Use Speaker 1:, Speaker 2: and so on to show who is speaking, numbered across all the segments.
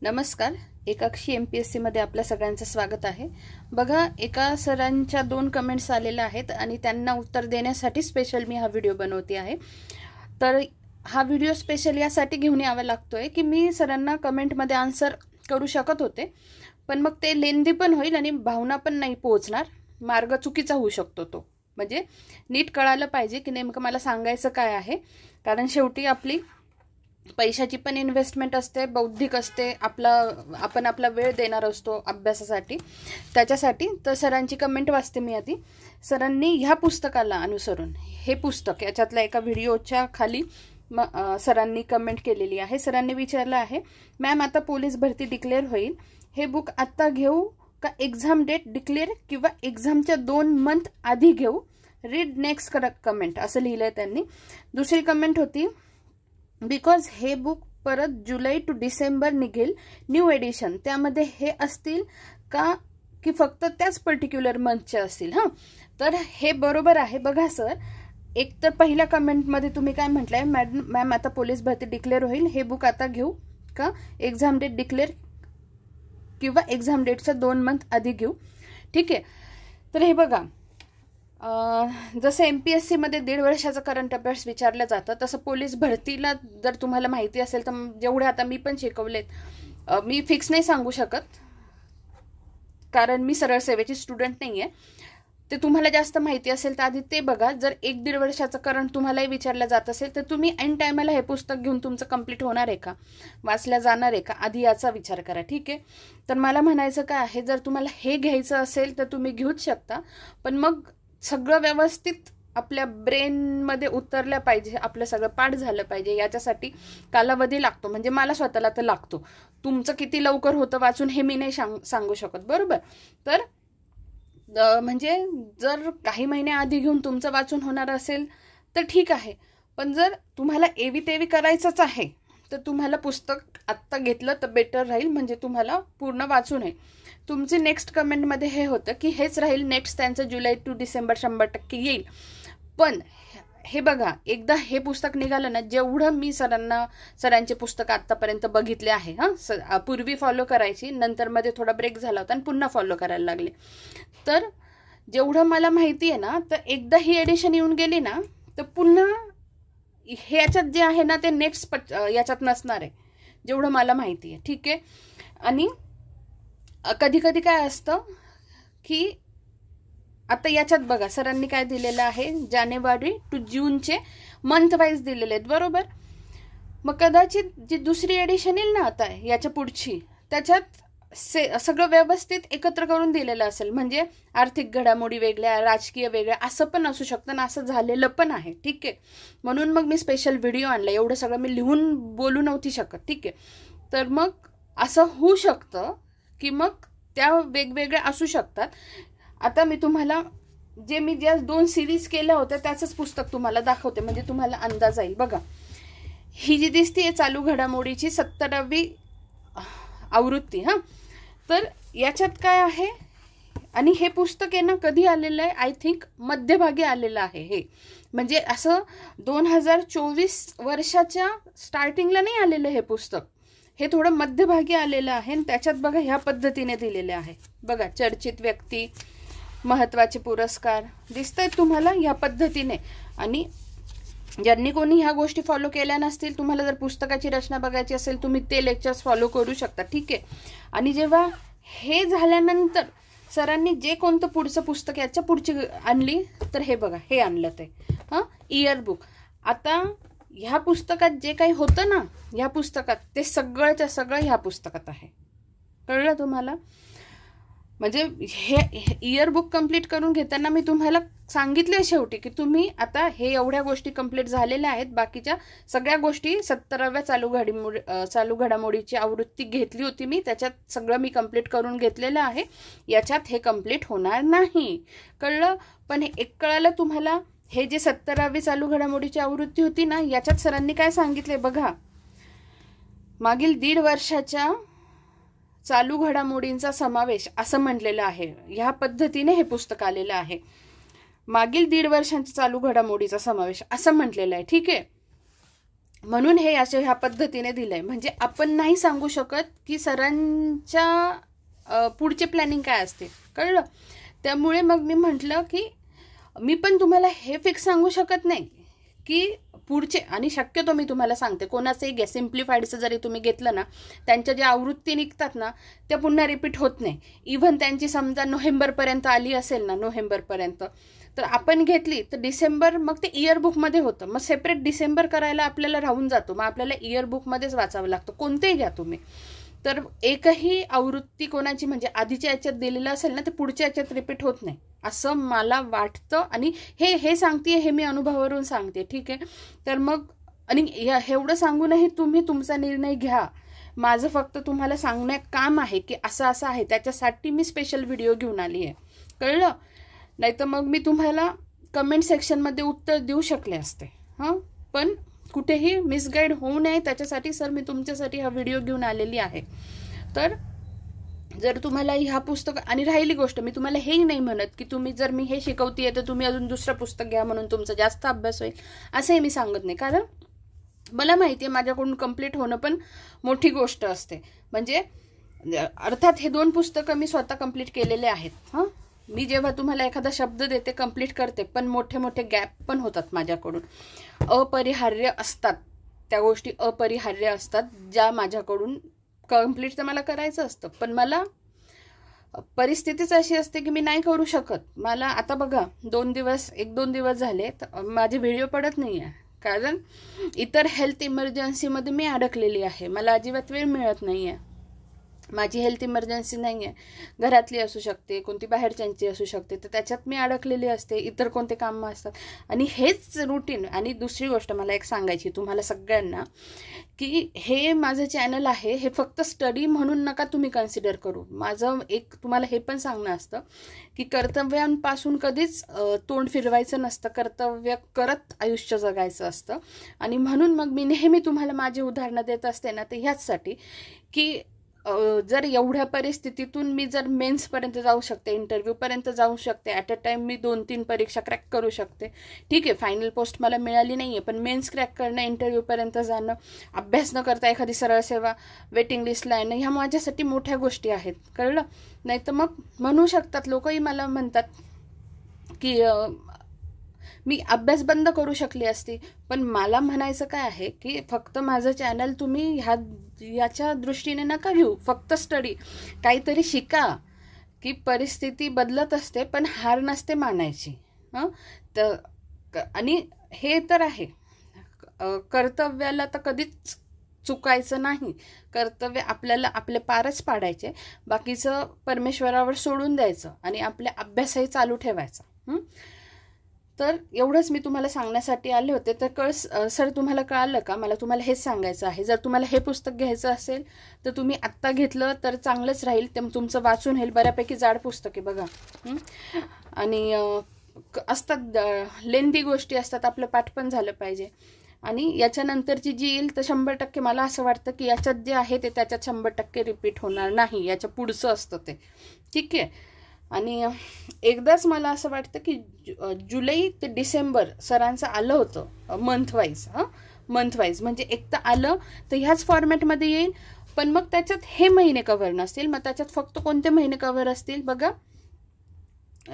Speaker 1: नमस्कार. एकाक्षी MPSC मध्ये आपल्या सगळ्यांचं स्वागत आहे. बघा, एका सरांच्या 2 कमेंट्स आलेल्या आहेत आणि त्यांना उत्तर देण्यासाठी स्पेशल मी हा व्हिडिओ बनवते आहे. तर हा व्हिडिओ स्पेशल यासाठी घेऊन यावा लागतोय की मी सरांना कमेंटमध्ये आन्सर करू शकत होते, पण मग ते लेंदी पण होईल आणि भावना पण नाही पोहोचणार, मार्ग चुकीचा होऊ शकतो. तो म्हणजे नीट कळालं पाहिजे की नेमकं मला सांगायचं काय आहे. कारण शेवटी आपली पैशाची पण इन्व्हेस्टमेंट असते, बौद्धिक असते, आपण आपला वेळ देणार असतो अभ्यासासाठी, त्याच्यासाठी. तर सरांची कमेंट वाचते मी आधी. सरांनी ह्या पुस्तकाला अनुसरून, हे पुस्तक याच्यातल्या एका व्हिडिओच्या खाली सरांनी कमेंट केलेली आहे. सरांनी विचारलं आहे, मॅम आता पोलीस भरती डिक्लेअर होईल, हे बुक आत्ता घेऊ का एक्झाम डेट डिक्लेअर किंवा एक्झामच्या 2 मंथ आधी घेऊ? रीड नेक्स्ट कमेंट असं लिहिलंय त्यांनी. दुसरी कमेंट होती, बिकॉज हे बुक परत जुलै टू डिसेंबर निघेल न्यू एडिशन, त्यामध्ये हे असतील का की फक्त त्याच पर्टिक्युलर मंथचे असतील? हां, तर हे बरोबर आहे. बघा सर, एक तर पहिल्या कमेंटमध्ये तुम्ही काय म्हटलंय, मॅम आता पोलीस भरती डिक्लेअर होईल, हे बुक आता घेऊ का एक्झाम डेट डिक्लेअर किंवा एक्झाम डेटच्या 2 मंथ आधी घेऊ? ठीक आहे. तर हे बघा, जसं MPSC मध्ये 1.5 वर्षाचा करंट अफेअर्स विचारलं जातं, तसं पोलीस भरतीला जर तुम्हाला माहिती असेल तर जेवढे आता मी पण शिकवलेत, मी फिक्स नाही सांगू शकत कारण मी सरळ सेवेची स्टुडंट नाही आहे. ते तुम्हाला जास्त माहिती असेल तर आधी ते बघा. जर 1-1.5 वर्षाचं करंट तुम्हालाही विचारलं जात असेल तर तुम्ही ऐन टायमाला हे पुस्तक घेऊन तुमचं कंप्लीट होणार आहे का, वाचल्या जाणार आहे का, आधी याचा विचार करा. ठीक आहे. तर मला म्हणायचं काय आहे, जर तुम्हाला हे घ्यायचं असेल तर तुम्ही घेऊच शकता, पण मग सगळं व्यवस्थित आपल्या ब्रेनमध्ये उतरलं पाहिजे, आपलं सगळं पाठ झालं पाहिजे. याच्यासाठी कालावधी लागतो, म्हणजे मला स्वतःला तर लागतो. तुमचं किती लवकर होतं वाचून हे मी नाही सांगू शकत, बरोबर? तर म्हणजे जर काही महिन्याआधी घेऊन तुमचं वाचून होणार असेल तर ठीक आहे, पण जर तुम्हाला एवी तेवी करायचंच आहे तर तुम्हाला पुस्तक आत्ता घेतलं तर बेटर राहील, म्हणजे तुम्हाला पूर्ण वाचू नये. तुमची नेक्स्ट कमेंटमध्ये हे होतं की हेच राहील नेक्स्ट, त्यांचं जुलै टू डिसेंबर 100% येईल. पण हे बघा, एकदा हे पुस्तक निघालं ना, जेवढं मी सरांचे पुस्तक आत्तापर्यंत बघितले आहे, हां, पूर्वी फॉलो करायची, नंतर मध्ये थोडा ब्रेक झाला होता आणि पुन्हा फॉलो करायला लागले. तर जेवढं मला माहिती आहे ना, तर एकदा ही एडिशन येऊन गेली ना तर पुन्हा हे याच्यात जे आहे ना ते नेक्स्ट याच्यात नसणार आहे, जेवढं मला माहिती आहे. ठीक आहे. आणि कधी कधी काय असतं की आता याच्यात बघा सरांनी काय दिलेलं आहे, जानेवारी टू जूनचे मंथ वाईज दिलेले आहेत, बरोबर? मग कदाचित जी दुसरी एडिशन येईल ना आता याच्या पुढची, त्याच्यात सगळं व्यवस्थित एकत्र करून दिलेलं असेल, म्हणजे आर्थिक घडामोडी वेगळ्या, राजकीय वेगळ्या, असं पण असू शकतं ना, असं झालेलं पण आहे. ठीक आहे. म्हणून मग मी स्पेशल व्हिडिओ आणला, एवढं सगळं मी लिहून बोलू नव्हती शकत. ठीक आहे. तर मग असं होऊ शकतं की मग त्या वेगवेगळ्या असू शकतात. आता मी तुम्हाला ज्या 2 सिरीज केल्या होत्या त्याचंच पुस्तक तुम्हाला दाखवते, म्हणजे तुम्हाला अंदाज येईल. बघा, ही जी दिसते चालू घडामोडीची 17वी आवृत्ती. हां, तर याच्यात काय आहे, आणि हे पुस्तक आहे ना कधी आलेलं आहे, आय थिंक मध्यभागी आलेलं आहे हे, म्हणजे असं 2024 वर्षाच्या स्टार्टिंगला नाही आलेलं हे पुस्तक, हे थोडं मध्यभागी आलेलं आहे. आणि त्याच्यात बघा ह्या पद्धतीने दिलेले आहे. बघा, चर्चित व्यक्ती, महत्त्वाचे पुरस्कार दिसत आहेत तुम्हाला ह्या पद्धतीने. आणि ज्यांनी कोणी ह्या गोष्टी फॉलो केल्या नसतील, तुम्हाला जर पुस्तकाची रचना बघायची असेल, तुम्ही ते लेक्चर्स फॉलो करू शकता. ठीक आहे. आणि जेव्हा हे झाल्यानंतर सरांनी जे कोणतं पुढचं पुस्तक याच्या पुढची आणली, तर हे बघा, हे आणलं ते इयर बुक. आता ह्या पुस्तकात जे काही होतं ना, ह्या पुस्तकात ते सगळंच्या सगळं ह्या पुस्तकात आहे. कळलं तुम्हाला? म्हणजे हे इयर बुक कंप्लीट करून घेताना मी तुम्हाला सांगितले शेवटी की तुम्ही आता हे एवढ्या गोष्टी कंप्लीट झालेल्या आहेत, बाकीच्या सगळ्या गोष्टी 17व्या चालू घडामोडीची आवृत्ती घेतली होती मी, त्याच्यात सगळं मी कंप्लीट करून घेतलेलं आहे, याच्यात हे कंप्लीट होणार नाही. कळलं? पण हे एक कळालं तुम्हाला, हे जे 17वी चालू घडामोडीची आवृत्ती होती ना, याच्यात सरांनी काय सांगितले बघा, मागील 1.5 वर्षाच्या चालू घडामोडींचा समावेश असं म्हटलेलं आहे. ह्या पद्धतीने हे पुस्तक आलेलं आहे, मागील 1.5 वर्षांच्या चालू घडामोडीचा समावेश असं म्हटलेलं आहे. ठीक आहे. म्हणून हे अशा ह्या पद्धतीने दिलंय. म्हणजे आपण नाही सांगू शकत की सरांच्या पुढचे प्लॅनिंग काय असते, कळलं. त्यामुळे मग मी म्हटलं की मी पण तुम्हाला हे फिक्स सांगू शकत नाही की पुढचे, आणि शक्यतो मी तुम्हाला सांगते कोणाचंही घ्या, सिम्प्लिफाईडचं जरी तुम्ही घेतलं ना, त्यांच्या ज्या आवृत्ती निघतात ना त्या पुन्हा रिपीट होत नाही. इव्हन त्यांची समजा नोव्हेंबरपर्यंत आली असेल ना, नोव्हेंबरपर्यंत तर आपण घेतली तर डिसेंबर मग ते इयरबुकमध्ये होतं. मग सेपरेट डिसेंबर करायला आपल्याला राहून जातो, मग आपल्याला इयरबुकमध्येच वाचावं लागतं. कोणतेही घ्या तुम्ही, तर एकही आवृत्ती कोणाची म्हणजे आधीच्या याच्यात दिलेलं असेल ना ते पुढच्या याच्यात रिपीट होत नाही असं मला वाटतं. आणि हे सांगते, हे मी अनुभवावरून सांगते, ठीक आहे. तर मग आणि एवढं सांगूनही तुम्ही तुमचा निर्णय घ्या. माझं फक्त तुम्हाला सांगणं काम आहे की असं असं आहे, त्याच्यासाठी मी स्पेशल व्हिडिओ घेऊन आली आहे, कळलं. नाही तर मग मी तुम्हाला कमेंट सेक्शनमध्ये उत्तर देऊ शकले असते, हां. पण कुठेही मिसगाईड होऊ नये त्याच्यासाठी सर मी तुमच्यासाठी हा व्हिडिओ घेऊन आलेली आहे. तर जर तुम्हाला ह्या पुस्तक, आणि राहिली गोष्ट, मी तुम्हाला हेही नाही म्हणत की तुम्ही जर मी हे शिकवतीये तर तुम्ही अजून दुसरं पुस्तक घ्या म्हणून तुमचा जास्त अभ्यास होईल, असंही मी सांगत नाही. कारण मला माहिती आहे माझ्याकडून कंप्लीट होणं पण मोठी गोष्ट असते. म्हणजे अर्थात हे 2 पुस्तकं मी स्वतः कंप्लीट केलेले आहेत, हां. मी जेव्हा तुम्हाला एखादा शब्द देते कंप्लीट करते, पण मोठे मोठे गॅप पण होतात माझ्याकडून. अपरिहार्य असतात त्या गोष्टी, अपरिहार्य असतात ज्या माझ्याकडून कंप्लीट तर मला करायचं असतं, पण मला परिस्थितीच अशी असते की मी नाही करू शकत. मला आता बघा 1-2 दिवस झाले तर माझे व्हिडिओ पडत नाही आहे, कारण इतर हेल्थ इमर्जन्सीमध्ये मी अडकलेली आहे. मला अजिबात वेळ मिळत नाही आहे. माझी हेल्थ इमर्जन्सी नाही आहे, घरातली असू शकते, कोणती बाहेरच्यांची असू शकते, तर त्याच्यात मी अडकलेली असते. इतर कोणते कामं असतात आणि हेच रुटीन. आणि दुसरी गोष्ट मला एक सांगायची तुम्हाला सगळ्यांना की हे माझं चॅनल आहे, हे फक्त स्टडी म्हणून नका तुम्ही कन्सिडर करू. माझं एक तुम्हाला हे पण सांगणं असतं की कर्तव्यांपासून कधीच तोंड फिरवायचं नसतं, कर्तव्य करत आयुष्य जगायचं असतं. आणि म्हणून मग मी नेहमी तुम्हाला माझी उदाहरणं देत असते ना, ते ह्याचसाठी की जर एवढ्या परिस्थितीतून मी जर मेन्सपर्यंत जाऊ शकते, इंटरव्ह्यूपर्यंत जाऊ शकते, ॲट अ टाईम मी 2-3 परीक्षा क्रॅक करू शकते, ठीक आहे. फायनल पोस्ट मला मिळाली नाही आहे, पण मेन्स क्रॅक करणं, इंटरव्ह्यूपर्यंत जाणं, अभ्यास न करता एखादी सरळ सेवा वेटिंग लिस्टला येणं, ह्या माझ्यासाठी मोठ्या गोष्टी आहेत, कळलं. नाही तर मग म्हणू शकतात लोकही मला म्हणतात की मी अभ्यास बंद करू शकली असती. पण मला म्हणायचं काय आहे की फक्त माझं चॅनल तुम्ही याच्या दृष्टीने नका घेऊ, फक्त स्टडी, काहीतरी शिका की परिस्थिती बदलत असते पण हार नसते मानायची, हां. तर आणि हे तर आहे, कर्तव्याला तर कधीच चुकायचं नाही. कर्तव्य आपल्याला आपले पारच पाडायचे, बाकीचं परमेश्वरावर सोडून द्यायचं आणि आपल्या अभ्यासही चालू ठेवायचा. तर एवढंच मी तुम्हाला सांगण्यासाठी आले होते. तर सर तुम्हाला कळालं का? मला तुम्हाला हेच सांगायचं आहे. जर तुम्हाला हे पुस्तक घ्यायचं असेल तर तुम्ही आत्ता घेतलं तर चांगलंच राहील, ते तुमचं वाचून होईल. बऱ्यापैकी जाड पुस्तक आहे बघा, आणि असतात लेंदी गोष्टी असतात, आपलं पाठ पण झालं पाहिजे. आणि याच्यानंतरची जी येईल तर 100% मला असं वाटतं की याच्यात जे आहे ते त्याच्यात 100% रिपीट होणार नाही, याच्या पुढचं असतं ते, ठीक आहे. आणि एकदाच मला असं वाटतं की जुलै ते डिसेंबर सरांचं आलं होतं मंथ वाईज, म्हणजे एक तर आलं तर ह्याच फॉर्मॅटमध्ये येईल, पण मग त्याच्यात हे महिने कव्हर नसतील. मग त्याच्यात फक्त कोणते महिने कव्हर असतील बघा,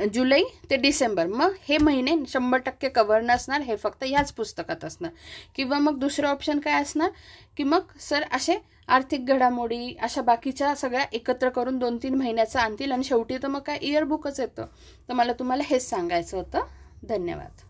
Speaker 1: जुलै ते डिसेंबर. मग हे महिने 100% कव्हर नसणार, हे फक्त ह्याच पुस्तकात असणार. किंवा मग दुसरं ऑप्शन काय असणार की मग सर असे आर्थिक घडामोडी अशा बाकीच्या सगळ्या एकत्र करून 2-3 महिन्याचं आणतील आणि शेवटी तर मग काय इयरबुकच येतं. तर मला तुम्हाला हेच सांगायचं होतं. धन्यवाद.